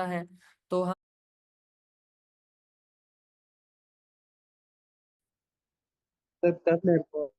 है। तो हम तब तक मेरे को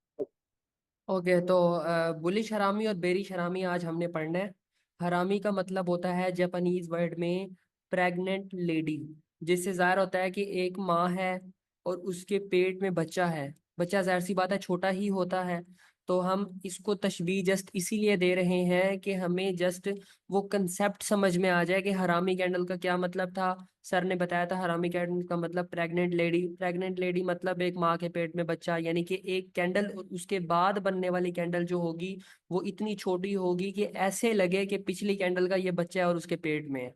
ओके, तो बुलिश हरामी और बेरिश हरामी आज हमने पढ़ना है। हरामी का मतलब होता है जापानीज वर्ड में प्रेग्नेंट लेडी, जिससे जाहिर होता है कि एक माँ है और उसके पेट में बच्चा है। बच्चा जाहिर सी बात है छोटा ही होता है। तो हम इसको तशबीह जस्ट इसीलिए दे रहे हैं कि हमें जस्ट वो कंसेप्ट समझ में आ जाए कि हरामी कैंडल का क्या मतलब था। सर ने बताया था हरामी कैंडल का मतलब प्रेग्नेंट लेडी। प्रेग्नेंट लेडी मतलब एक माँ के पेट में बच्चा, यानी कि एक कैंडल और उसके बाद बनने वाली कैंडल जो होगी वो इतनी छोटी होगी कि ऐसे लगे कि पिछली कैंडल का ये बच्चा है और उसके पेट में है।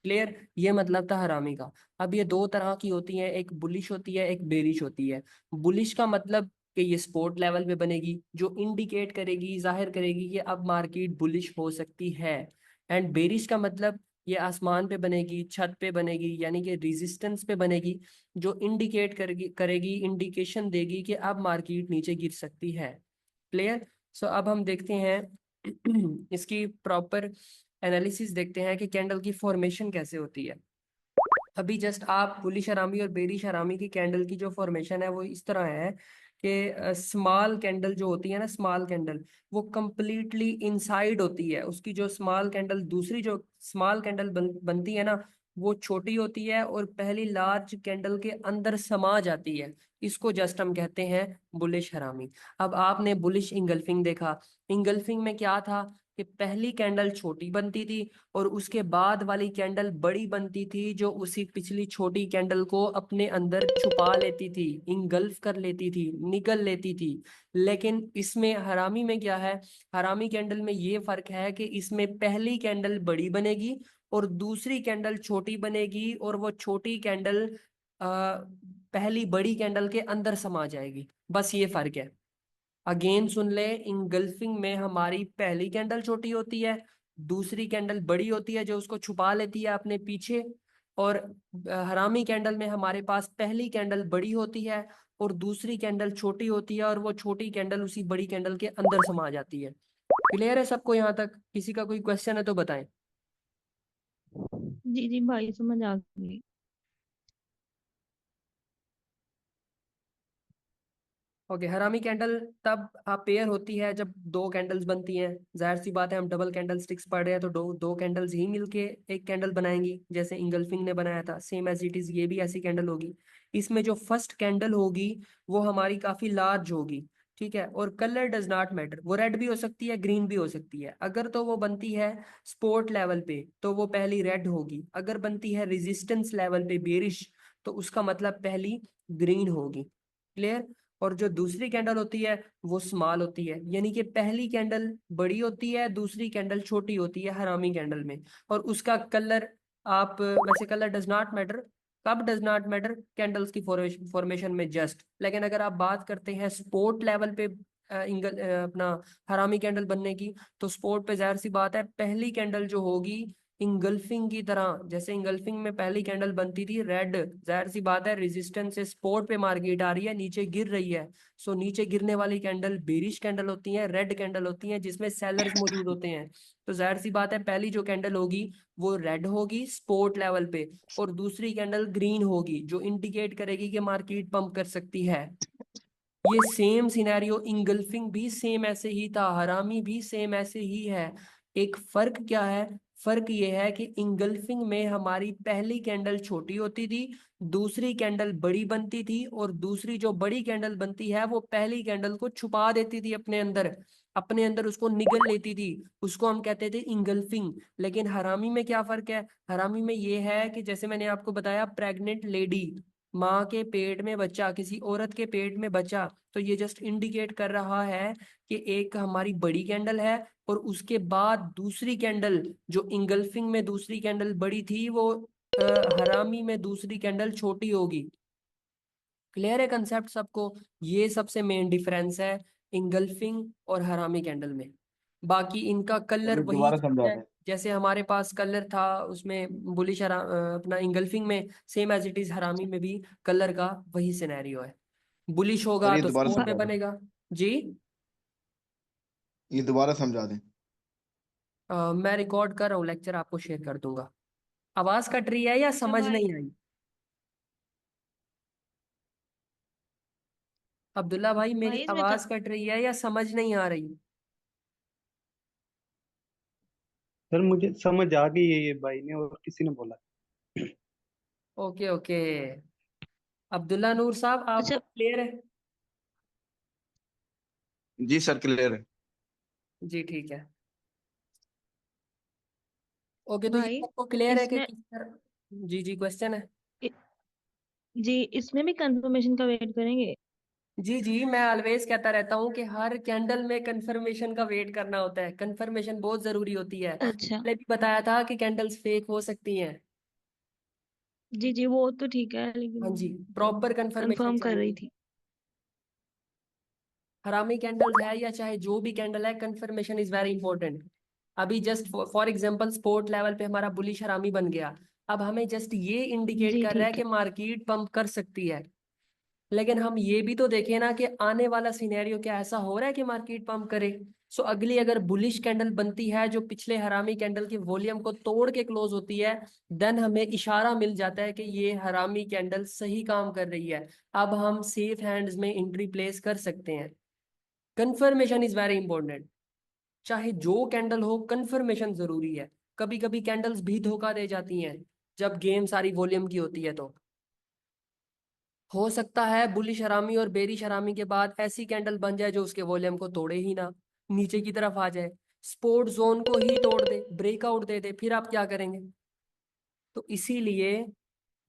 क्लियर, ये मतलब था हरामी का। अब ये दो तरह की होती है, एक बुलिश होती है, एक बेरिश होती है। बुलिश का मतलब कि ये स्पोर्ट लेवल पे बनेगी, जो इंडिकेट करेगी, जाहिर करेगी कि अब मार्केट बुलिश हो सकती है। एंड बेरिश का मतलब ये आसमान पे बनेगी, छत पे बनेगी, यानी कि रेजिस्टेंस पे बनेगी, जो इंडिकेट करेगी करेगी इंडिकेशन देगी कि अब मार्केट नीचे गिर सकती है। क्लियर। सो अब हम देखते हैं इसकी प्रॉपर एनालिसिस देखते हैं कि कैंडल की फॉर्मेशन कैसे होती है। अभी जस्ट आप बुलिश हरामी और बेरिश हरामी की कैंडल की जो फॉर्मेशन है वो इस तरह है कि स्मॉल कैंडल जो होती है ना, स्मॉल कैंडल वो कंप्लीटली इनसाइड होती है। उसकी जो स्मॉल कैंडल, दूसरी जो स्मॉल कैंडल बनती है ना, वो छोटी होती है और पहली लार्ज कैंडल के अंदर समा जाती है। इसको जस्ट हम कहते हैं बुलिश हरामी। अब आपने बुलिश इंगल्फिंग देखा। इंगल्फिंग में क्या था कि पहली कैंडल छोटी बनती थी और उसके बाद वाली कैंडल बड़ी बनती थी, जो उसी पिछली छोटी कैंडल को अपने अंदर छुपा लेती थी, इंगल्फ कर लेती थी, निगल लेती थी। लेकिन इसमें हरामी में क्या है, हरामी कैंडल में ये फर्क है कि इसमें पहली कैंडल बड़ी बनेगी और दूसरी कैंडल छोटी बनेगी, और वो छोटी कैंडल पहली बड़ी कैंडल के अंदर समा जाएगी। बस ये फर्क है। अगेन सुन ले, इंगल्फिंग में हमारी पहली कैंडल छोटी होती है, दूसरी कैंडल बड़ी होती है जो उसको छुपा लेती है अपने पीछे। और हरामी कैंडल में हमारे पास पहली कैंडल बड़ी होती है और दूसरी कैंडल छोटी होती है, और वो छोटी कैंडल उसी बड़ी कैंडल के अंदर समा जाती है। क्लियर है सबको यहाँ तक? किसी का कोई क्वेश्चन है तो बताएं। जी जी भाई, समझ आ गई। ओके, हरामी कैंडल तब आप पेयर होती है जब दो कैंडल्स बनती हैं। जाहिर सी बात है, हम डबल कैंडल स्टिक्स पढ़ रहे हैं तो दो दो कैंडल्स ही मिलके एक कैंडल बनाएंगी, जैसे इंगल्फिंग ने बनाया था। सेम एज इट इज ये भी ऐसी कैंडल होगी। इसमें जो फर्स्ट कैंडल होगी वो हमारी काफी लार्ज होगी। ठीक है, और कलर डज नॉट मैटर, वो रेड भी हो सकती है, ग्रीन भी हो सकती है। अगर तो वो बनती है स्पोर्ट लेवल पे तो वो पहली रेड होगी। अगर बनती है रेजिस्टेंस लेवल पे बेरिश, तो उसका मतलब पहली ग्रीन होगी। क्लियर। और जो दूसरी कैंडल होती है वो स्मॉल होती है, यानी कि पहली कैंडल बड़ी होती है, दूसरी कैंडल छोटी होती है हरामी कैंडल में। और उसका कलर, आप वैसे कलर डज नॉट मैटर। कब डज नॉट मैटर? कैंडल्स की फॉर्मेशन में जस्ट। लेकिन अगर आप बात करते हैं स्पोर्ट लेवल पे अपना हरामी कैंडल बनने की, तो स्पोर्ट पे जाहिर सी बात है पहली कैंडल जो होगी इंगल्फिंग की तरह, जैसे इंगल्फिंग में पहली कैंडल बनती थी रेड, जाहिर सी बात है रेजिस्टेंस से स्पोर्ट पे मार्केट आ रही है, नीचे गिर रही है। सो नीचे गिरने वाली कैंडल बेरिश कैंडल होती है, रेड कैंडल होती है, जिसमें सेलर्स मौजूद होते हैं। तो जाहिर सी बात है पहली जो कैंडल होगी वो रेड होगी स्पोर्ट लेवल पे, और दूसरी कैंडल ग्रीन होगी, जो इंडिकेट करेगी कि मार्केट पंप कर सकती है। ये सेम सिनेरियो इंगल्फिंग भी सेम ऐसे ही था, हरामी भी सेम ऐसे ही है। एक फर्क क्या है? फर्क ये है कि इंगल्फिंग में हमारी पहली कैंडल छोटी होती थी, दूसरी कैंडल बड़ी बनती थी, और दूसरी जो बड़ी कैंडल बनती है वो पहली कैंडल को छुपा देती थी अपने अंदर, अपने अंदर उसको निगल लेती थी। उसको हम कहते थे इंगल्फिंग। लेकिन हरामी में क्या फर्क है? हरामी में ये है कि जैसे मैंने आपको बताया, प्रेग्नेंट लेडी, माँ के पेट में बच्चा, किसी औरत के पेट में बच्चा, तो ये जस्ट इंडिकेट कर रहा है कि एक हमारी बड़ी कैंडल है और उसके बाद दूसरी कैंडल, जो इंगल्फिंग में दूसरी कैंडल बड़ी थी, वो हरामी में दूसरी कैंडल छोटी होगी। क्लियर है कंसेप्ट सबको? ये सबसे मेन डिफरेंस है इंगल्फिंग और हरामी कैंडल में। बाकी इनका कलर अभी वही दोबारा समझा है, दें। जैसे हमारे पास कलर था उसमें बुलिश अपना इंगल्फिंग में, सेम एज इट इज हरामी में भी कलर का वही सिनेरियो है। बुलिश सर होगा ये तो दोबारा स्पोर्ट में समझा दें। बनेगा। जी। ये दोबारा समझा दें। मैं रिकॉर्ड कर रहा हूँ, लेक्चर आपको शेयर कर दूंगा। आवाज कट रही है या अच्छा समझ भाई। नहीं आई? अब्दुल्ला भाई, मेरी भाई इसमें आवाज कट रही है या समझ नहीं आ रही? सर मुझे समझ आ गई है, ये भाई ने और किसी ने बोला। Okay okay. अब्दुल्ला नूर साहब, आपको अच्छा क्लियर है? जी सर, क्लियर है। जी ठीक है। ओके, तो ये भाई आपको क्लियर है कि इसमें किस तरह? जी जी, क्वेश्चन है। इ- जी इसमें भी कंफर्मेशन का वेट करेंगे। जी जी, मैं ऑलवेज कहता रहता हूँ कि हर कैंडल में कंफर्मेशन का वेट करना होता है। कंफर्मेशन बहुत जरूरी होती है। अच्छा। पहले भी बताया था कि कैंडल्स फेक हो सकती हैं। जी जी वो तो ठीक है हाँ जी, लेकिन प्रॉपर कंफर्मेशन कंफर्म कर रही चाहिए। थी। हरामी कैंडल्स है या चाहे जो भी कैंडल है, कंफर्मेशन इज वेरी इंपॉर्टेंट। अभी just for example sport level पे हमारा बुलिश हरामी बन गया। अब हमें जस्ट ये इंडिकेट जी कर रहा है ठीक कि है। मार्केट पंप कर सकती है। लेकिन हम ये भी तो देखें ना कि आने वाला सिनेरियो क्या ऐसा हो रहा है कि मार्केट पंप करे। सो अगली अगर बुलिश कैंडल बनती है जो पिछले हरामी कैंडल के वॉल्यूम को तोड़ के क्लोज होती है, देन हमें इशारा मिल जाता है कि ये हरामी कैंडल सही काम कर रही है। अब हम सेफ हैंड्स में एंट्री प्लेस कर सकते हैं। Confirmation is very important. चाहे जो कैंडल हो, कंफर्मेशन जरूरी है। कभी कभी कैंडल्स भी धोखा दे जाती हैं जब गेम सारी वॉल्यूम की होती है। तो हो सकता है बुलिश हरामी और बेरिश हरामी के बाद ऐसी कैंडल बन जाए जो उसके वॉल्यूम को तोड़े ही ना, नीचे की तरफ आ जाए, स्पोर्ट जोन को ही तोड़ दे, ब्रेकआउट दे दे, फिर आप क्या करेंगे? तो इसीलिए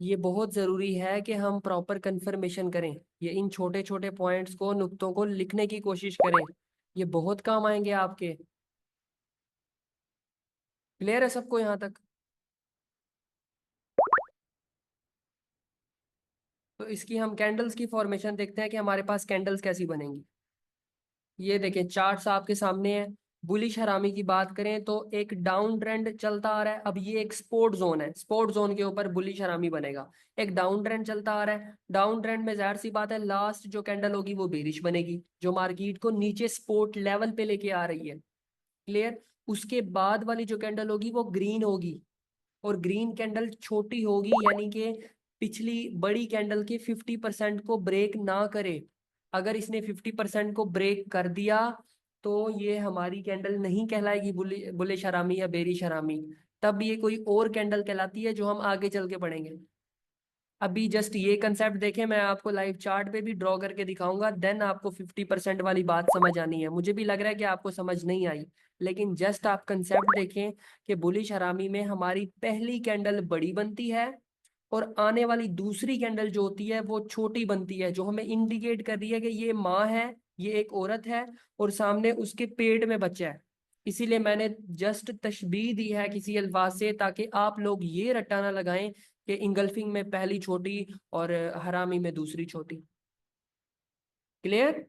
ये बहुत जरूरी है कि हम प्रॉपर कंफर्मेशन करें। ये इन छोटे छोटे पॉइंट्स को, नुक्तों को लिखने की कोशिश करें। ये बहुत काम आएंगे आपके। क्लियर है सबको यहाँ तक? तो इसकी हम कैंडल्स की फॉर्मेशन देखते हैं कि हमारे पास कैंडल्स कैसी बनेंगी। ये देखें, चार्ट्स आपके सामने है। बुलिश हरामी की बात करें तो एक डाउन ट्रेंड चलता आ रहा है। अब ये एक स्पोर्ट जोन है, स्पोर्ट जोन के ऊपर बुलिश हरामी बनेगा। एक डाउन ट्रेंड चलता आ रहा है। डाउन ट्रेंड में जाहिर सी बात है लास्ट जो कैंडल होगी वो बेरिश बनेगी, जो मार्केट को नीचे स्पोर्ट लेवल पे लेके आ रही है। क्लियर? उसके बाद वाली जो कैंडल होगी वो ग्रीन होगी। और ग्रीन कैंडल छोटी होगी, यानी कि पिछली बड़ी कैंडल के 50% को ब्रेक ना करे। अगर इसने 50% को ब्रेक कर दिया तो ये हमारी कैंडल नहीं कहलाएगी बुलिश हरामी या बेरिश हरामी। तब ये कोई और कैंडल कहलाती है जो हम आगे चल के पढ़ेंगे। अभी जस्ट ये कंसेप्ट देखें, मैं आपको लाइव चार्ट पे भी ड्रॉ करके दिखाऊंगा, देन आपको 50% वाली बात समझ आनी है। मुझे भी लग रहा है कि आपको समझ नहीं आई, लेकिन जस्ट आप कंसेप्ट देखें कि बुलिश हरामी में हमारी पहली कैंडल बड़ी बनती है और आने वाली दूसरी कैंडल जो होती है वो छोटी बनती है, जो हमें इंडिकेट कर रही है कि ये माँ है, ये एक औरत है और सामने उसके पेट में बच्चा है। इसीलिए मैंने जस्ट तशबीह दी है किसी अल्फाज से, ताकि आप लोग ये रट्टा ना लगाएं कि इंगल्फिंग में पहली छोटी और हरामी में दूसरी छोटी। क्लियर?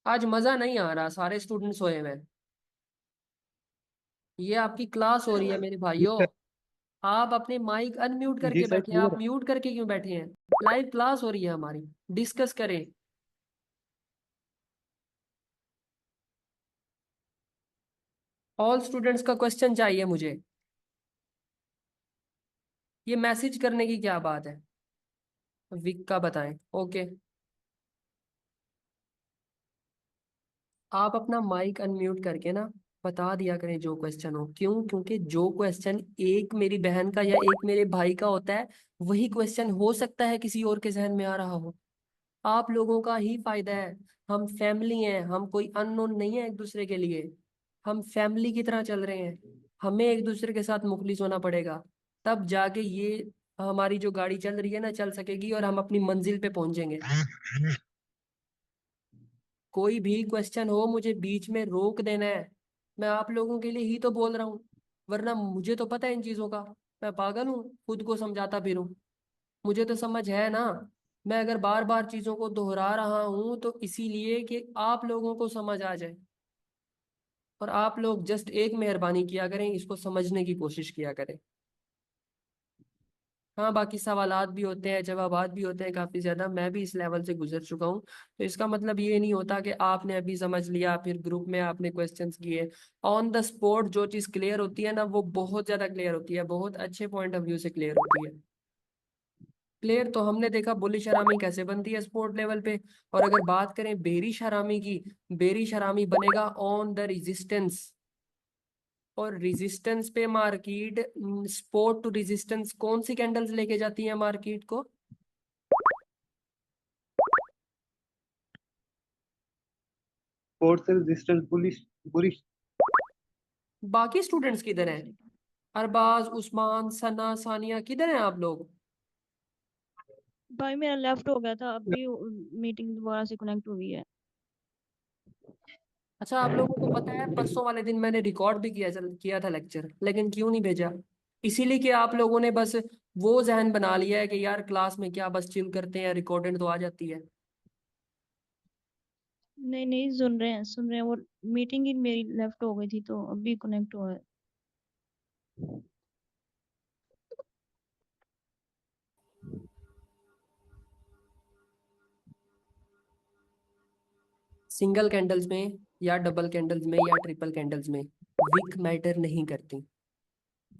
आज मजा नहीं आ रहा, सारे स्टूडेंट सोए हुए हैं। ये आपकी क्लास हो रही है मेरे जी भाइयों। सर। आप अपने माइक अनम्यूट जी करके सर बैठे हैं, क्लियर आप है। म्यूट करके क्यों बैठे हैं? लाइव क्लास हो रही है हमारी, डिस्कस करें। ऑल स्टूडेंट्स का क्वेश्चन चाहिए मुझे। ये मैसेज करने की क्या बात है? विक का बताएं। ओके, आप अपना माइक अनम्यूट करके ना बता दिया करें जो क्वेश्चन हो। क्यों? क्योंकि जो क्वेश्चन एक मेरी बहन का या एक मेरे भाई का होता है, वही क्वेश्चन हो सकता है किसी और के जहन में आ रहा हो। आप लोगों का ही फायदा है। हम फैमिली हैं, हम कोई अननोन नहीं है एक दूसरे के लिए। हम फैमिली की तरह चल रहे हैं। हमें एक दूसरे के साथ मुखलिस होना पड़ेगा, तब जाके ये हमारी जो गाड़ी चल रही है ना चल सकेगी और हम अपनी मंजिल पे पहुंचेंगे। कोई भी क्वेश्चन हो मुझे बीच में रोक देना है। मैं आप लोगों के लिए ही तो बोल रहा हूँ, वरना मुझे तो पता है इन चीजों का। मैं पागल हूँ खुद को समझाता फिरूं? मुझे तो समझ है ना। मैं अगर बार बार चीजों को दोहरा रहा हूं तो इसीलिए कि आप लोगों को समझ आ जाए। और आप लोग जस्ट एक मेहरबानी किया करें, इसको समझने की कोशिश किया करें। हाँ, बाकी सवालात भी होते हैं, जवाबात भी होते हैं काफी ज्यादा। मैं भी इस लेवल से गुजर चुका हूँ। तो इसका मतलब ये नहीं होता कि आपने अभी समझ लिया फिर ग्रुप में आपने क्वेश्चंस किए। ऑन द स्पॉट जो चीज क्लियर होती है ना, वो बहुत ज्यादा क्लियर होती है, बहुत अच्छे पॉइंट ऑफ व्यू से क्लियर होती है। क्लियर। तो हमने देखा बुलिश हरामी कैसे बनती है स्पोर्ट लेवल पे। और अगर बात करें बेरिश हरामी की, बेरिश हरामी बनेगा ऑन द रेजिस्टेंस। और रेजिस्टेंस पे मार्केट, स्पोर्ट टू रेजिस्टेंस कौन सी कैंडल्स लेके जाती है मार्केट को? Force resistance bullish bullish. बाकी स्टूडेंट्स किधर हैं? अरबाज, उस्मान, सना, सानिया, किधर हैं आप लोग? भाई मेरा लेफ्ट हो गया था, अभी मीटिंग दोबारा से कनेक्ट हुई है। अच्छा, आप लोगों को पता है परसों वाले दिन मैंने रिकॉर्ड भी किया था लेक्चर, लेकिन क्यों नहीं भेजा? इसीलिए कि आप लोगों ने बस वो जहन बना लिया है कि यार क्लास में क्या बस चिल करते हैं, रिकॉर्डेड तो आ जाती है। नहीं नहीं, सुन रहे हैं वो। मीटिंग ही मेरी लेफ्ट हो गई थी तो अभी कनेक्ट हुआ है। सिंगल कैंडल्स में या डबल कैंडल्स में या ट्रिपल कैंडल्स में विक मैटर नहीं करती।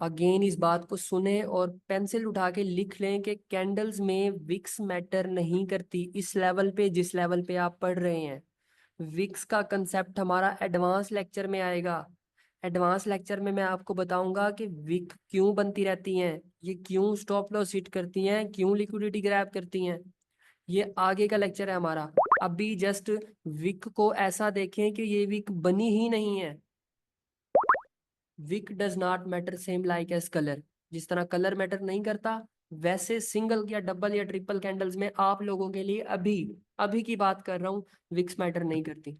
अगेन इस बात को सुने और पेंसिल उठा के लिख लें कि कैंडल्स में विक्स मैटर नहीं करती। इस लेवल पे, जिस लेवल पे आप पढ़ रहे हैं, विक्स का कंसेप्ट हमारा एडवांस लेक्चर में आएगा। एडवांस लेक्चर में मैं आपको बताऊंगा कि विक क्यों बनती रहती हैं, ये क्यों स्टॉप लॉस हिट करती हैं, क्यों लिक्विडिटी ग्रैब करती हैं। ये आगे का लेक्चर है हमारा। अभी जस्ट विक को ऐसा देखें कि ये विक बनी ही नहीं है। Wick does not matter same like as colour. जिस तरह कलर मैटर नहीं करता, वैसे सिंगल या डबल या ट्रिपल कैंडल्स में आप लोगों के लिए अभी अभी की बात कर रहा हूँ, विक्स मैटर नहीं करती।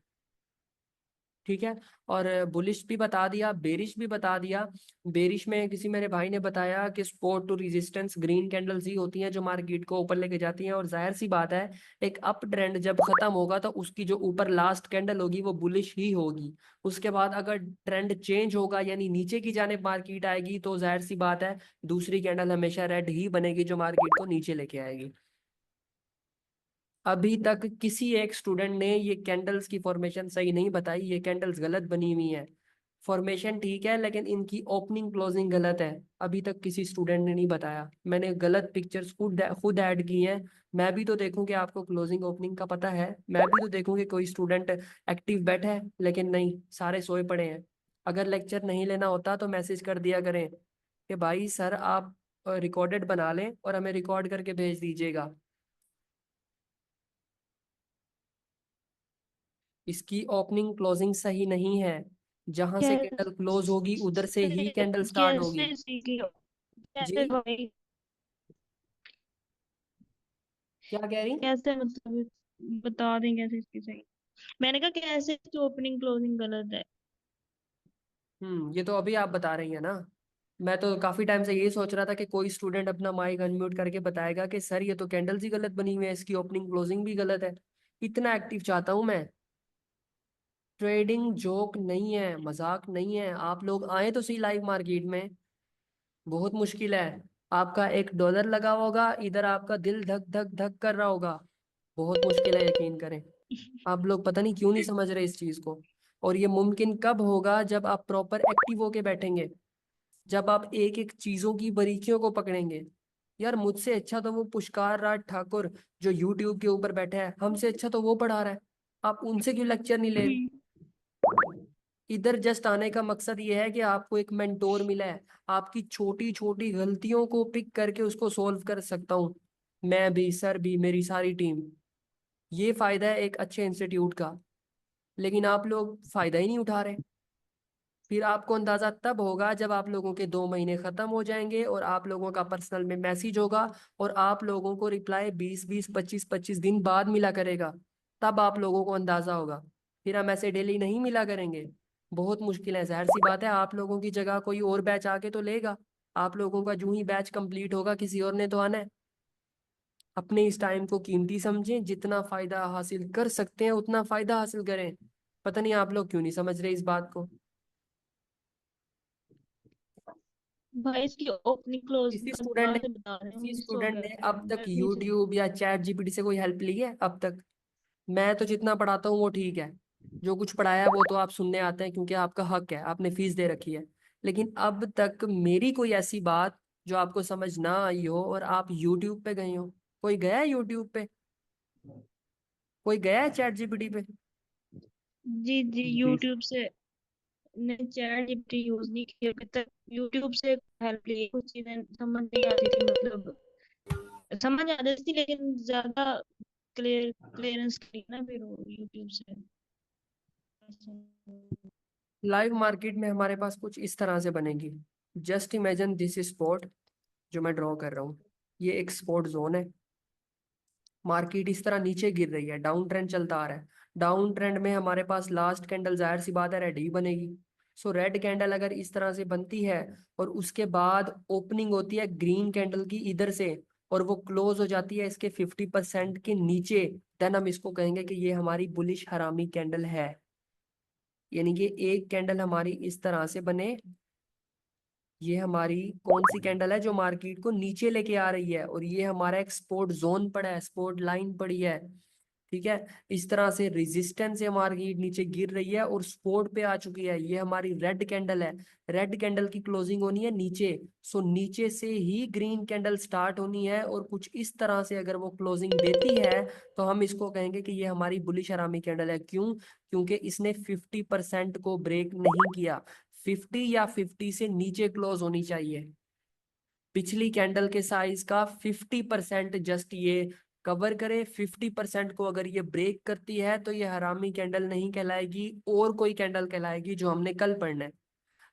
ठीक है। और बुलिश भी बता दिया, बेरिश भी बता दिया। बेरिश में किसी मेरे भाई ने बताया कि support to resistance green candles ही होती हैं जो मार्केट को ऊपर लेके जाती हैं। और जाहिर सी बात है, एक अप ट्रेंड जब खत्म होगा तो उसकी जो ऊपर लास्ट कैंडल होगी वो बुलिश ही होगी। उसके बाद अगर ट्रेंड चेंज होगा यानी नीचे की जाने मार्केट आएगी, तो जाहिर सी बात है दूसरी कैंडल हमेशा रेड ही बनेगी जो मार्केट को नीचे लेके आएगी। अभी तक किसी एक स्टूडेंट ने ये कैंडल्स की फॉर्मेशन सही नहीं बताई, ये कैंडल्स गलत बनी हुई है। फॉर्मेशन ठीक है लेकिन इनकी ओपनिंग क्लोजिंग गलत है। अभी तक किसी स्टूडेंट ने नहीं बताया। मैंने गलत पिक्चर्स खुद खुद ऐड की हैं। मैं भी तो देखूं कि आपको क्लोजिंग ओपनिंग का पता है, मैं भी तो देखूं कि कोई स्टूडेंट एक्टिव बैठा है, लेकिन नहीं, सारे सोए पड़े हैं। अगर लेक्चर नहीं लेना होता तो मैसेज कर दिया करें कि भाई सर आप रिकॉर्डेड बना लें और हमें रिकॉर्ड करके भेज दीजिएगा। इसकी ओपनिंग क्लोजिंग सही नहीं है। जहां से कैंडल क्लोज होगी उधर से कैसे ही कैंडल स्टार्ट होगी। कैसे सीखी हो? कैसे जी, भाई? क्या कह रही? कैसे मतलब बता दें कैसे इसकी सही? मैंने कहा कैसे इसकी ओपनिंग क्लोजिंग गलत है? ये तो अभी आप बता रही है ना। मैं तो काफी टाइम से यही सोच रहा था कि कोई स्टूडेंट अपना माइक अनम्यूट करके बताएगा कि सर ये तो कैंडल्स ही गलत बनी हुई है, इसकी ओपनिंग क्लोजिंग भी गलत है। इतना एक्टिव चाहता हूं मैं। ट्रेडिंग जोक नहीं है, मजाक नहीं है। आप लोग आए तो सही लाइव मार्केट में। बहुत मुश्किल है। आपका $1 लगा होगा, इधर आपका दिल धक धक धक कर रहा होगा। बहुत मुश्किल है, यकीन करें। आप लोग पता नहीं क्यों नहीं समझ रहे इस चीज को। और ये मुमकिन कब होगा? जब आप प्रॉपर एक्टिव होके बैठेंगे, जब आप एक एक चीजों की बारीकियों को पकड़ेंगे। यार मुझसे अच्छा तो वो पुष्कार राज ठाकुर जो यूट्यूब के ऊपर बैठा है, हमसे अच्छा तो वो पढ़ा रहा है। आप उनसे क्यों लेक्चर नहीं ले रहे? इधर जस्ट आने का मकसद ये है कि आपको एक मेंटोर मिला है, आपकी छोटी छोटी गलतियों को पिक करके उसको सोल्व कर सकता हूँ। मैं भी, सर भी, मेरी सारी टीम। ये फायदा है एक अच्छे इंस्टीट्यूट का। लेकिन आप लोग फायदा ही नहीं उठा रहे। फिर आपको अंदाजा तब होगा जब आप लोगों के 2 महीने खत्म हो जाएंगे और आप लोगों का पर्सनल में मैसेज होगा और आप लोगों को रिप्लाई 20-20, 25-25 दिन बाद मिला करेगा। तब आप लोगों को अंदाजा होगा। फिर हम ऐसे डेली नहीं मिला करेंगे। बहुत मुश्किल है, जाहिर सी बात है आप लोगों की जगह कोई और बैच आके तो लेगा। आप लोगों का जो ही बैच कंप्लीट होगा किसी और ने तो आना है। अपने इस टाइम को कीमती समझें, जितना फायदा हासिल कर सकते हैं उतना फायदा हासिल करें। पता नहीं आप लोग क्यों नहीं समझ रहे इस बात को। भाई इसकी ओपनिंग क्लोजिंग किसी का स्टूडेंट दोबारा ने से बता रहे हैं, किसी मिस हो स्टूडेंट गया ने था, अब तक मैं नहीं सुन। यूट्यूब या चैट जीपीटी से कोई हेल्प ली है अब तक? मैं तो जितना पढ़ाता हूँ वो ठीक है। जो कुछ पढ़ाया वो तो आप सुनने आते हैं क्योंकि आपका हक है, आपने फीस दे रखी है। लेकिन अब तक मेरी कोई ऐसी बात जो आपको समझ ना आई हो और आप यूट्यूब पे गए हो, कोई गया है यूट्यूब पे? कोई गया है चैट जीपीटी पे? जी जी, जी यूट्यूब से। नहीं, चैट जीपीटी यूज नहीं किया अभी तक। यूट्यूब से हेल्प ली, कुछ चीजें समझ नहीं आती थी, मतलब समझ आ जाती थी लेकिन ज्यादा क्लियरेंस के लिए ना फिर वो यूट्यूब से। लाइव मार्केट में हमारे पास कुछ इस तरह से बनेगी। जस्ट इमेजिन दिस स्पॉट जो मैं ड्रॉ कर रहा हूँ, ये एक स्पॉट जोन है। मार्केट इस तरह नीचे गिर रही है, डाउन ट्रेंड चलता आ रहा है। डाउन ट्रेंड में हमारे पास लास्ट कैंडल जाहिर सी बात है रेड ही बनेगी। सो रेड कैंडल अगर इस तरह से बनती है और उसके बाद ओपनिंग होती है ग्रीन कैंडल की इधर से और वो क्लोज हो जाती है इसके 50% के नीचे, देन हम इसको कहेंगे कि ये हमारी बुलिश हरामी कैंडल है। यानी कि एक कैंडल हमारी इस तरह से बने, ये हमारी कौन सी कैंडल है जो मार्केट को नीचे लेके आ रही है, और ये हमारा एक सपोर्ट जोन पड़ा है, सपोर्ट लाइन पड़ी है। ठीक है, इस तरह से रेजिस्टेंस से मार्केट नीचे गिर रही है और सपोर्ट पे आ चुकी है। ये हमारी रेड कैंडल है। रेड कैंडल की क्लोजिंग होनी है नीचे। सो नीचे से ही ग्रीन कैंडल स्टार्ट होनी है और कुछ इस तरह से अगर वो क्लोजिंग देती है तो हम इसको कहेंगे कि ये हमारी बुलिश हरामी कैंडल है। क्यों? क्योंकि इसने 50% को ब्रेक नहीं किया। 50 या 50 से नीचे क्लोज होनी चाहिए। पिछली कैंडल के साइज का 50% जस्ट ये कवर करे। 50% को अगर ये ब्रेक करती है तो ये हरामी कैंडल नहीं कहलाएगी और कोई कैंडल कहलाएगी जो हमने कल पढ़ना है।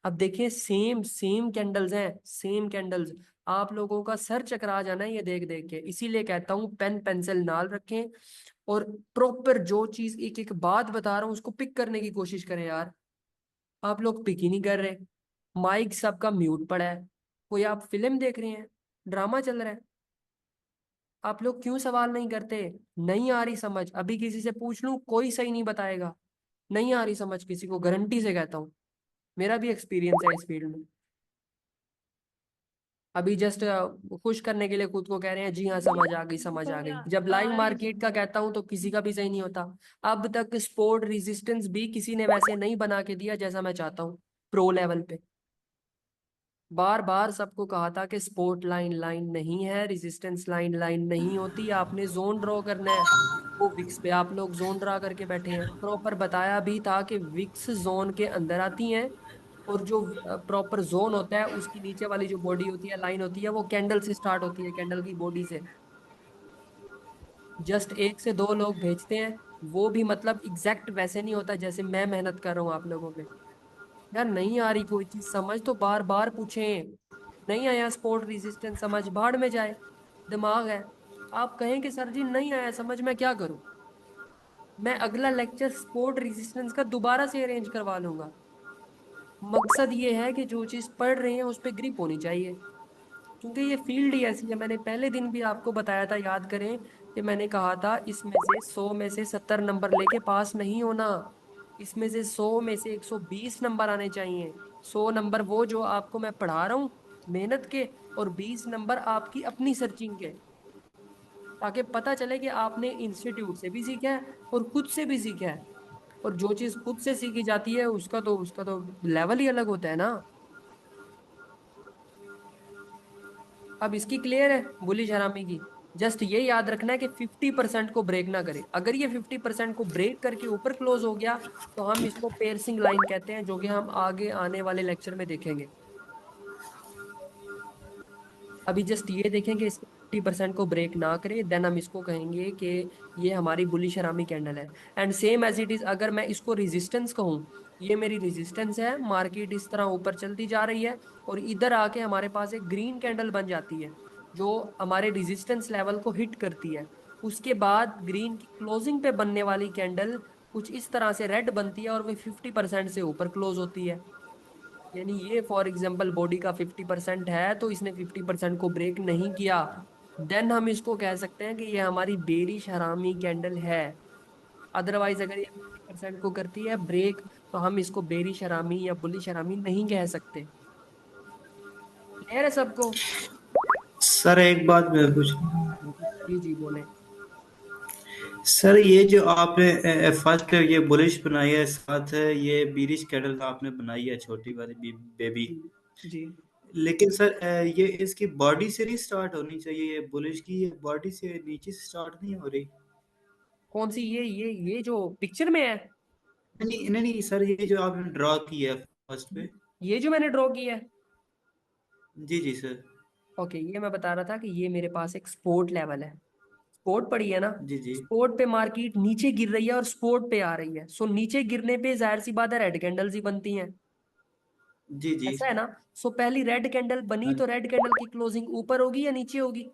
अब देखिए, सेम सेम कैंडल्स हैं, सेम कैंडल्स। आप लोगों का सर चकरा जाना है ये देख देख के। इसीलिए कहता हूँ पेन पेंसिल नाल रखें और प्रॉपर जो चीज एक एक बात बता रहा हूँ उसको पिक करने की कोशिश करें यार। आप लोग पिक ही नहीं कर रहे। माइक सबका म्यूट पड़ा है। कोई आप फिल्म देख रहे हैं, ड्रामा चल रहा है? आप लोग क्यों सवाल नहीं करते? नहीं आ रही समझ? अभी किसी से पूछ लूं कोई सही नहीं बताएगा। नहीं आ रही समझ किसी को, गारंटी से कहता हूँ। मेरा भी एक्सपीरियंस है इस फील्ड में। अभी जस्ट खुश करने के लिए खुद को कह रहे हैं जी हाँ समझ आ गई समझ आ गई। जब लाइव आ रही मार्केट का कहता हूँ तो किसी का भी सही नहीं होता। अब तक स्पोर्ट रेजिस्टेंस भी किसी ने वैसे नहीं बना के दिया जैसा मैं चाहता हूँ प्रो लेवल पे। बार बार सबको कहा था कि स्पोर्ट लाइन लाइन नहीं है, रेजिस्टेंस लाइन लाइन नहीं होती, आपने जोन ड्रॉ करना है। वो विक्स पे आप लोग जोन ड्रा करके बैठे हैं। प्रॉपर बताया भी था कि विक्स जोन के अंदर आती हैं और जो प्रॉपर जोन होता है उसकी नीचे वाली जो बॉडी होती है, लाइन होती है, वो कैंडल से स्टार्ट होती है, कैंडल की बॉडी से। जस्ट एक से दो लोग भेजते हैं, वो भी मतलब एग्जैक्ट वैसे नहीं होता जैसे मैं मेहनत कर रहा हूँ आप लोगों पे। यार नहीं आ रही कोई चीज समझ तो बार बार पूछें। नहीं आया स्पोर्ट रेजिस्टेंस समझ, भाड़ में जाए। दिमाग है। आप कहें कि सर जी नहीं आया समझ, मैं क्या करूं? मैं अगला लेक्चर स्पोर्ट रेजिस्टेंस का दोबारा से अरेंज करवा लूंगा। मकसद ये है कि जो चीज पढ़ रहे हैं उस पर ग्रिप होनी चाहिए। क्योंकि ये फील्ड ही ऐसी है। मैंने पहले दिन भी आपको बताया था, याद करें कि मैंने कहा था इसमें से 100 में से 70 नंबर लेके पास नहीं होना। इसमें से 100 में से 120 नंबर आने चाहिए। 100 नंबर वो जो आपको मैं पढ़ा रहा हूँ मेहनत के, और 20 नंबर आपकी अपनी सर्चिंग के। ताकि पता चले कि आपने इंस्टीट्यूट से भी सीखा है और खुद से भी सीखा है। और जो चीज खुद से सीखी जाती है उसका तो लेवल ही अलग होता है ना। अब इसकी क्लियर है बुलिश हरामी की? जस्ट ये याद रखना है कि 50% को ब्रेक ना करे। अगर ये 50% को ब्रेक करके ऊपर क्लोज हो गया तो हम इसको पेयरसिंग लाइन कहते हैं, जो कि हम आगे आने वाले लेक्चर में देखेंगे। अभी जस्ट ये देखें कि इसके 50% को ब्रेक ना करे, देन हम इसको कहेंगे कि ये हमारी बुलिश हरामी कैंडल है। And same as it is, अगर मैं इसको रेजिस्टेंस कहूँ, ये मेरी रेजिस्टेंस है, मार्केट इस तरह ऊपर चलती जा रही है और इधर आके हमारे पास एक ग्रीन कैंडल बन जाती है जो हमारे रेजिस्टेंस लेवल को हिट करती है। उसके बाद ग्रीन की क्लोजिंग पे बनने वाली कैंडल कुछ इस तरह से रेड बनती है और वो 50% से ऊपर क्लोज होती है। यानी ये फॉर एग्जाम्पल बॉडी का 50% है तो इसने 50% को ब्रेक नहीं किया। देन हम इसको कह सकते हैं कि ये हमारी बेरिश हरामी कैंडल है। अदरवाइज अगर ये 50% को करती है ब्रेक तो हम इसको बेरिश हरामी या बुलिश हरामी नहीं कह सकते। क्लियर है सबको? सर एक बात मैं पूछ, जी जी बोले। सर ये जो आपने फर्स्ट ये बुलिश बनाई है, साथ ये बीरिश कैटल आपने बनाई है छोटी वाली बेबी, जी लेकिन सर ये इसकी बॉडी से नहीं स्टार्ट होनी चाहिए, ये बुलिश की ये बॉडी से नीचे से स्टार्ट नहीं हो रही? कौन सी? ये जो पिक्चर में है? नहीं नहीं नहीं सर, ये जो आपने ड्रॉ की है फर्स्ट पे। ये जो मैंने ड्रॉ किया है? जी जी सर। ओके, ये मैं बता रहा था कि ये मेरे पास एक स्पोर्ट लेवल है। स्पोर्ट पड़ी है ना? जी जी स्पोर्ट पे मार्केट नीचे गिर रही है और स्पोर्ट पे आ रही है, सो नीचे गिरने पे जाहिर सी बात है रेड कैंडल्स ही बनती हैं। जी जी। ऐसा है ना? सो पहली रेड कैंडल बनी हाँ तो रेड कैंडल की क्लोजिंग ऊपर होगी या नीचे होगी?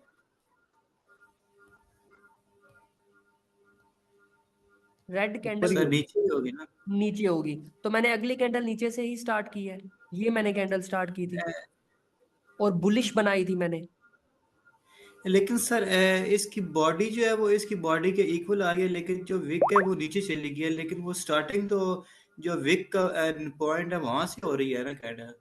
रेड कैंडल ऊपर ही सर, होगी। नीचे ही होगी ना? नीचे होगी, तो मैंने अगली कैंडल नीचे से ही स्टार्ट की है। ये मैंने कैंडल स्टार्ट की थी और बुलिश बनाई थी मैंने। लेकिन सर इसकी बॉडी जो है वो इसकी बॉडी के इक्वल आ रही है, लेकिन जो विक है वो नीचे चली गई है, लेकिन वो स्टार्टिंग तो जो विक का पॉइंट है वहां से हो रही है ना कैंडल?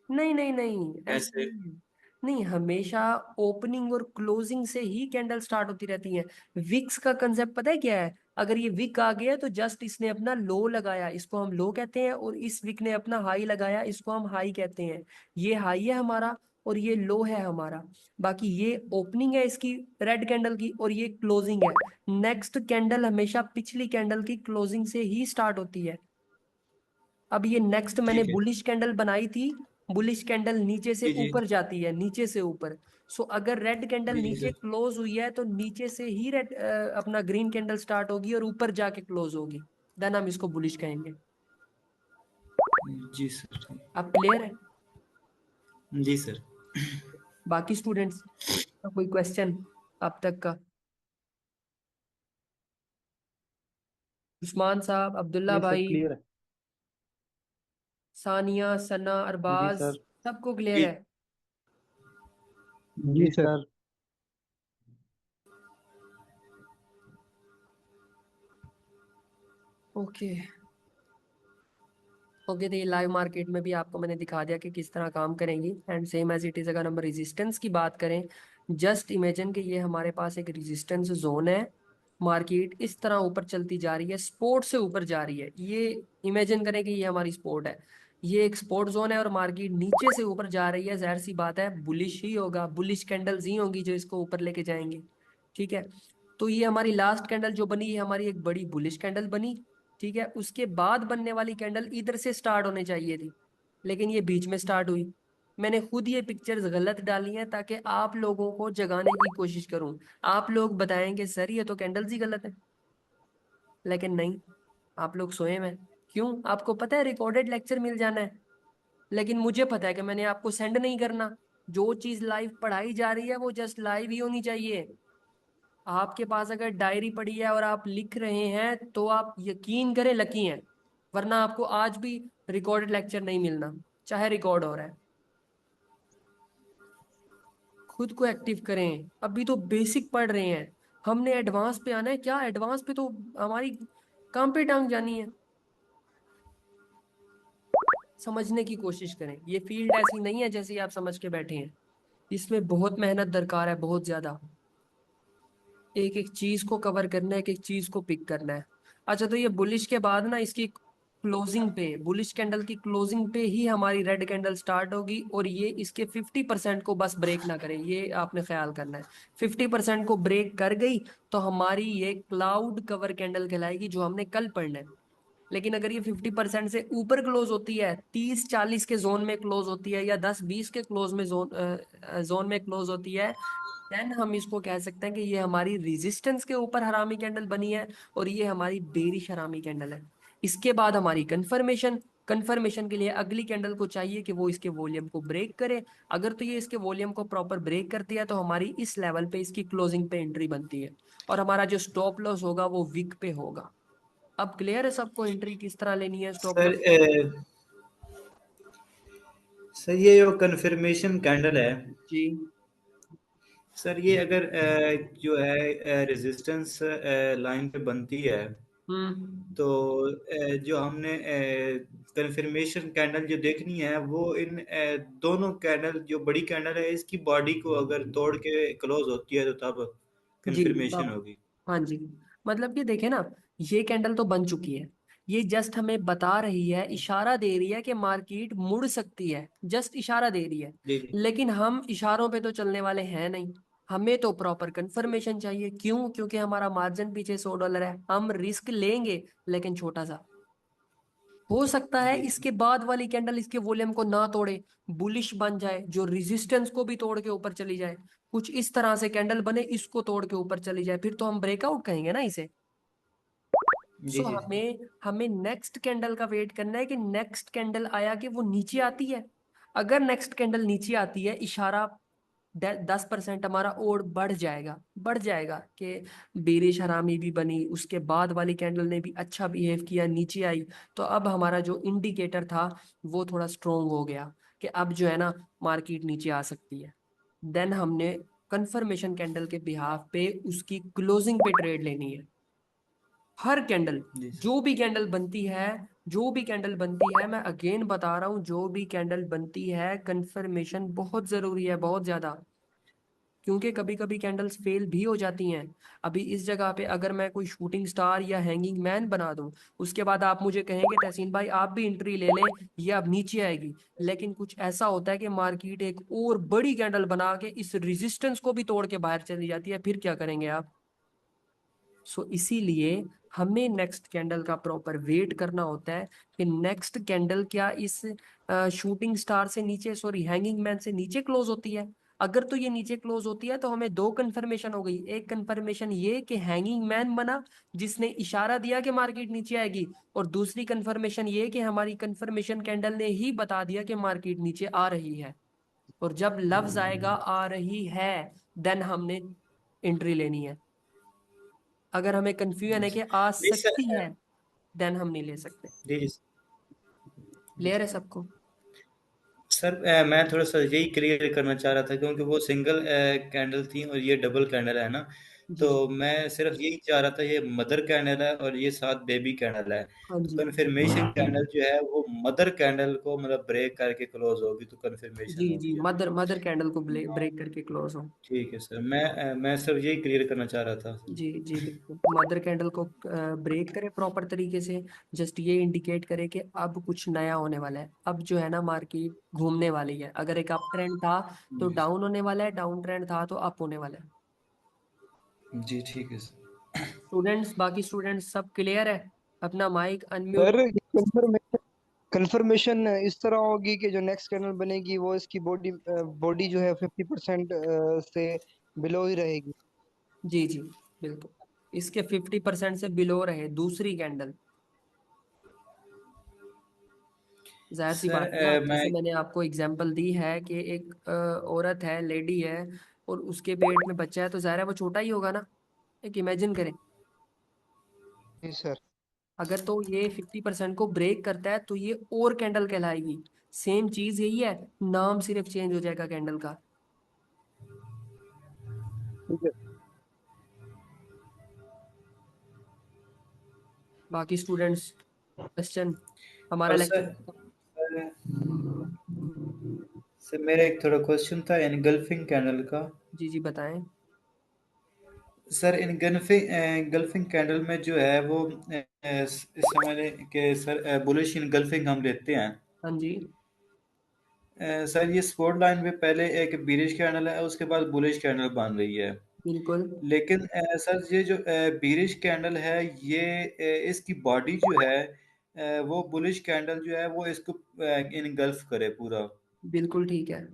नहीं नहीं नहीं, ऐसा ऐसे? नहीं है। नहीं, हमेशा ओपनिंग और क्लोजिंग से ही कैंडल स्टार्ट होती रहती हैं। विक्स का कंसेप्ट पता है क्या है? अगर ये विक आ गया तो जस्ट इसने अपना लो लगाया, इसको हम लो कहते हैं, और इस विक ने अपना हाई लगाया, इसको हम हाई कहते हैं। ये हाई है हमारा और ये लो है हमारा। बाकी ये ओपनिंग है इसकी रेड कैंडल की और ये क्लोजिंग है। नेक्स्ट कैंडल हमेशा पिछली कैंडल की क्लोजिंग से ही स्टार्ट होती है। अब ये नेक्स्ट मैंने ठीक है। बुलिश कैंडल बनाई थी। बुलिश कैंडल नीचे से जी जी ऊपर जाती है, नीचे से ऊपर। सो अगर रेड कैंडल जी जी नीचे सर। क्लोज हुई है तो नीचे से ही रेड अपना ग्रीन कैंडल स्टार्ट होगी और ऊपर जाके क्लोज होगी। देन हम इसको बुलिश कहेंगे। जी सर ठीक। अब क्लियर है? जी सर। बाकी स्टूडेंट्स का कोई क्वेश्चन अब तक का? उस्मान साहब, अब्दुल्ला नहीं सर, भाई, क्लियर है। सानिया, सना, जी अरबाज, सर। सबको क्लियर जी है? जी जी सर। सर। ओके ओके, तो ये लाइव मार्केट में भी आपको मैंने दिखा दिया कि किस तरह काम करेंगी। And same as it is, अगर हम रेजिस्टेंस की बात करें, जस्ट इमेजिन कि ये हमारे पास एक रेजिस्टेंस जोन है। मार्केट इस तरह ऊपर चलती जा रही है, स्पोर्ट से ऊपर जा रही है। ये इमेजिन करें कि ये हमारी स्पोर्ट है, ये एक स्पोर्ट जोन है और मार्केट नीचे से ऊपर जा रही है। जाहिर सी बात है बुलिश ही होगा, बुलिश कैंडल्स ही होंगी जो इसको ऊपर लेके जाएंगे। ठीक है, तो ये हमारी लास्ट कैंडल जो बनी है हमारी एक बड़ी बुलिश कैंडल बनी। ठीक है, उसके बाद बनने वाली कैंडल इधर से स्टार्ट होने चाहिए थी, लेकिन ये बीच में स्टार्ट हुई। मैंने खुद ये पिक्चर्स गलत डाली हैं ताकि आप लोगों को जगाने की कोशिश करूं। आप लोग बताएंगे सर ये तो कैंडल्स ही गलत है, लेकिन नहीं, आप लोग सोए में। क्यों? आपको पता है रिकॉर्डेड लेक्चर मिल जाना है, लेकिन मुझे पता है कि मैंने आपको सेंड नहीं करना। जो चीज लाइव पढ़ाई जा रही है वो जस्ट लाइव ही होनी चाहिए। आपके पास अगर डायरी पड़ी है और आप लिख रहे हैं तो आप यकीन करें लकी हैं, वरना आपको आज भी रिकॉर्डेड लेक्चर नहीं मिलना, चाहे रिकॉर्ड हो रहा है। खुद को एक्टिव करें, अभी तो बेसिक पढ़ रहे हैं, हमने एडवांस पे आना है। क्या एडवांस पे तो हमारी काम पे टांग जानी है। समझने की कोशिश करें, ये फील्ड ऐसी नहीं है जैसे आप समझ के बैठे हैं। इसमें बहुत मेहनत दरकार है, बहुत ज्यादा। एक एक चीज को कवर करना है, एक एक चीज को पिक करना है। अच्छा, तो ये बुलिश के बाद ना इसकी क्लोजिंग पे, बुलिश कैंडल की क्लोजिंग पे ही हमारी रेड कैंडल स्टार्ट होगी और ये इसके 50% को बस ब्रेक ना करें, ये आपने ख्याल करना है। 50% को ब्रेक कर गई तो हमारी ये क्लाउड कवर कैंडल कहलाएगी जो हमने कल पढ़ना है। लेकिन अगर ये 50% से ऊपर क्लोज होती है, 30-40 के जोन में क्लोज होती है या 10-20 के क्लोज में जोन में क्लोज होती है, देन हम इसको कह सकते हैं कि ये हमारी रेजिस्टेंस के ऊपर हरामी कैंडल बनी है और ये हमारी बेरिश हरामी कैंडल है। इसके बाद हमारी कंफर्मेशन। कंफर्मेशन के लिए अगली कैंडल को चाहिए कि वो इसके वॉल्यूम को ब्रेक करे। अगर तो ये इसके वॉल्यूम को प्रॉपर ब्रेक करती है तो हमारी इस लेवल पे इसकी क्लोजिंग पे एंट्री बनती है और हमारा जो स्टॉप लॉस होगा वो विक पे होगा। अब क्लियर है सबको एंट्री किस तरह लेनी है, स्टॉप सर लॉस? सर ये जो कन्फर्मेशन कैंडल है, जी सर ये अगर जो है रेजिस्टेंस लाइन पे बनती है, तो जो हमने कंफर्मेशन कैंडल जो देखनी है वो इन दोनों कैंडल, जो बड़ी कैंडल है इसकी बॉडी को अगर तोड़ के क्लोज होती है तो तब जी कंफर्मेशन तब, होगी। हाँ जी, मतलब कि देखे ना, ये कैंडल तो बन चुकी है, ये जस्ट हमें बता रही है, इशारा दे रही है कि मार्केट मुड़ सकती है, जस्ट इशारा दे रही है। जी जी लेकिन हम इशारों पे तो चलने वाले हैं नहीं, हमें तो प्रॉपर कंफर्मेशन चाहिए। क्यों? क्योंकि हमारा मार्जिन पीछे $100 है, हम रिस्क लेंगे लेकिन छोटा सा। हो सकता है जी जी इसके बाद वाली कैंडल इसके वॉल्यूम को ना तोड़े, बुलिश बन जाए, जो रेजिस्टेंस को भी तोड़ के ऊपर चली जाए, कुछ इस तरह से कैंडल बने इसको तोड़ के ऊपर चली जाए, फिर तो हम ब्रेकआउट कहेंगे ना इसे। जी सो जी हमें हमें नेक्स्ट कैंडल का वेट करना है कि नेक्स्ट कैंडल आया कि वो नीचे आती है। अगर नेक्स्ट कैंडल नीचे आती है, इशारा 10% हमारा और बढ़ जाएगा कि बेरिश हरामी भी बनी, उसके बाद वाली कैंडल ने भी अच्छा बिहेव किया, नीचे आई, तो अब हमारा जो इंडिकेटर था वो थोड़ा स्ट्रोंग हो गया कि अब जो है ना मार्केट नीचे आ सकती है। देन हमने कंफर्मेशन कैंडल के बिहाफ पे उसकी क्लोजिंग पे ट्रेड लेनी है। हर कैंडल, जी सर। जो भी कैंडल बनती है, मैं अगेन बता रहा हूँ, जो भी कैंडल बनती है कंफर्मेशन बहुत जरूरी है, बहुत ज्यादा। क्योंकि कभी कभी कैंडल्स फेल भी हो जाती हैं। अभी इस जगह पे अगर मैं कोई शूटिंग स्टार या हैंगिंग मैन बना दूं, उसके बाद आप मुझे कहेंगे तहसीन भाई आप भी एंट्री ले लें, ये अब नीचे आएगी। लेकिन कुछ ऐसा होता है कि मार्केट एक और बड़ी कैंडल बना के इस रेजिस्टेंस को भी तोड़ के बाहर चली जाती है, फिर क्या करेंगे आप? सो इसीलिए हमें नेक्स्ट कैंडल का प्रॉपर वेट करना होता है कि नेक्स्ट कैंडल क्या इस शूटिंग स्टार से नीचे, सॉरी हैंगिंग मैन से नीचे क्लोज होती है। अगर तो ये नीचे क्लोज होती है तो हमें दो कंफर्मेशन हो गई। एक कंफर्मेशन ये कि हैंगिंग मैन बना जिसने इशारा दिया कि मार्केट नीचे आएगी, और दूसरी कंफर्मेशन ये कि हमारी कंफर्मेशन कैंडल ने ही बता दिया कि मार्केट नीचे आ रही है। और जब लफ्ज आएगा आ रही है, देन हमने एंट्री लेनी है। अगर हमें कंफ्यूजन है कि आ जी सर। सकती है, देन हम नहीं ले सकते। जी जी जी क्लियर है सबको? सर, मैं थोड़ा सा यही क्लियर करना चाह रहा था क्योंकि वो सिंगल कैंडल थी और ये डबल कैंडल है ना। जी तो जी, मैं सिर्फ यही चाह रहा था, ये मदर कैंडल है और ये साथ बेबी कैंडल है। हाँ तो जी, कन्फर्मेशन कैंडल जो है वो मदर कैंडल को मतलब ब्रेक करके क्लोज होगी तो जी कन्फर्मेशन जी, होगी है। मदर मदर कैंडल को ब्रेक करके क्लोज हो। ठीक है सर, मैं सर यही क्लियर करना चाह रहा था। जी जी बिल्कुल, मदर कैंडल को ब्रेक करे प्रॉपर तरीके से, जस्ट ये इंडिकेट करे कि अब कुछ नया होने वाला है, अब जो है ना मार्केट घूमने वाली है। अगर एक अप ट्रेंड था तो जी डाउन होने वाला है, डाउन ट्रेंड था तो अप होने वाला है। जी ठीक है सर। स्टूडेंट्स, बाकी स्टूडेंट्स सब क्लियर है? अपना माइक अनम्यूट। सर कंफर्मेशन इस तरह होगी कि जो नेक्स्ट कैंडल बनेगी वो इसकी बॉडी बॉडी जो है 50% से बिलो ही रहेगी। जी जी बिल्कुल, इसके 50% से बिलो रहे दूसरी कैंडल। जाहिर सी सर बात है ना, मैं जैसे मैंने आपको एग्जांपल दी है कि एक औरत है, लेडी है, और उसके पेट में बच्चा है, तो जाहिर है वो छोटा ही होगा ना। एक इमेजिन करें, जी सर। अगर तो ये 50% को ब्रेक करता है तो ये और कैंडल कहलाएगी। सेम चीज यही है, नाम सिर्फ चेंज हो जाएगा कैंडल का। ठीक है। बाकी स्टूडेंट्स क्वेश्चन, हमारा और सर, लेक्चर। सर सर मेरा एक थोड़ा क्वेश्चन था इनगल्फिंग कैंडल का। जी जी बताएं। सर इनगल्फिंग कैंडल में जो है वो समझ लें कि सर बुलिश इनगल्फिंग हम लेते हैं। हाँ जी सर ये स्पॉट लाइन पे पहले एक बीरिश कैंडल है उसके बाद बुलिश कैंडल बन रही है। बिल्कुल लेकिन सर ये जो बीरिश कैंडल है ये इसकी बॉडी जो है वो बुलिश कैंडल जो है वो इसको इनगल्फ करे पूरा। बिल्कुल ठीक है।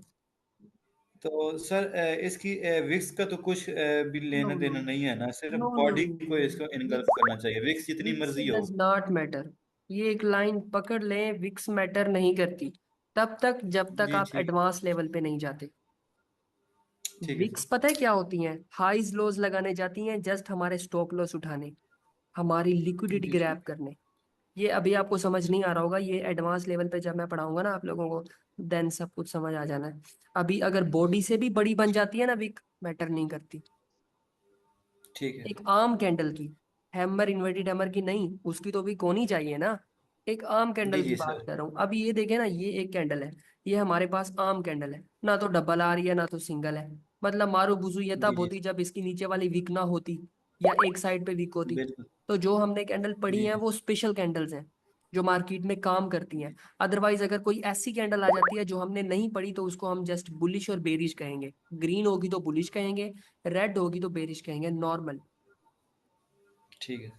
तो सर इसकी विक्स का तो कुछ भी नो लेना नो देना नहीं है ना, सिर्फ नो नो बॉडी को इसको नो, इनगल्फ करना चाहिए, विक्स जितनी विक्स मर्जी हो। Does not matter. ये एक लाइन पकड़ लें, विक्स मैटर नहीं करती तब तक जब तक जी आप ठीक। एडवांस लेवल पे नहीं जाते। ठीक है विक्स सर। पता है क्या होती हैं? हाइज लोज लगाने जाती हैं जस्ट हमारे स्टॉप लॉस उठाने, हमारी लिक्विडिटी जी ग्रैब ठीक। करने। ये अभी आपको समझ नहीं आ रहा होगा, ये एडवांस लेवल पे जब मैं पढ़ाऊंगा ना आप लोगों को, देन सब कुछ समझ आ जाना है। अभी अगर बॉडी से भी बड़ी बन जाती है ना विक, मैटर नहीं करती। ठीक है। एक आम कैंडल की, हैमर, इन्वर्टेड हैमर की नहीं, उसकी तो भी कोनी चाहिए ना। एक आम कैंडल जी की जी बात सर। कर रहा हूँ। अब ये देखे ना, ये एक कैंडल है, ये हमारे पास आम कैंडल है, ना तो डबल आ रही है ना तो सिंगल है। मतलब मारू बुजू ये जी तब जी होती जब इसकी नीचे वाली वीक ना होती, या एक साइड पे वीक होती। बिल्कुल। तो जो हमने कैंडल पढ़ी जी है जी वो स्पेशल कैंडल्स हैं, जो मार्केट में काम करती हैं। अदरवाइज अगर कोई ऐसी कैंडल आ जाती है जो हमने नहीं पढ़ी, तो उसको हम जस्ट बुलिश और बेरिश कहेंगे। ग्रीन होगी तो बुलिश कहेंगे, रेड होगी तो बेरिश कहेंगे, नॉर्मल। ठीक है।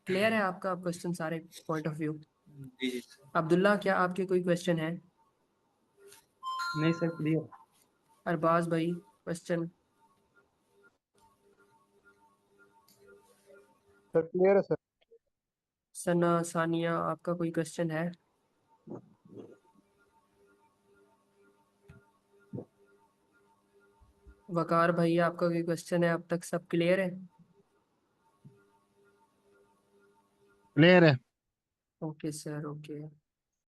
क्लियर है आपका क्वेश्चन सारे पॉइंट ऑफ व्यू? जी जी अब्दुल्ला, क्या आपके कोई क्वेश्चन है? नहीं सर, क्लियर। अरबाज भाई, क्वेश्चन? सर क्लियर है सर। सना, सानिया, आपका कोई क्वेश्चन है? वकार भाई, आपका कोई क्वेश्चन है? अब तक सब क्लियर है? क्लियर है। Okay sir, okay.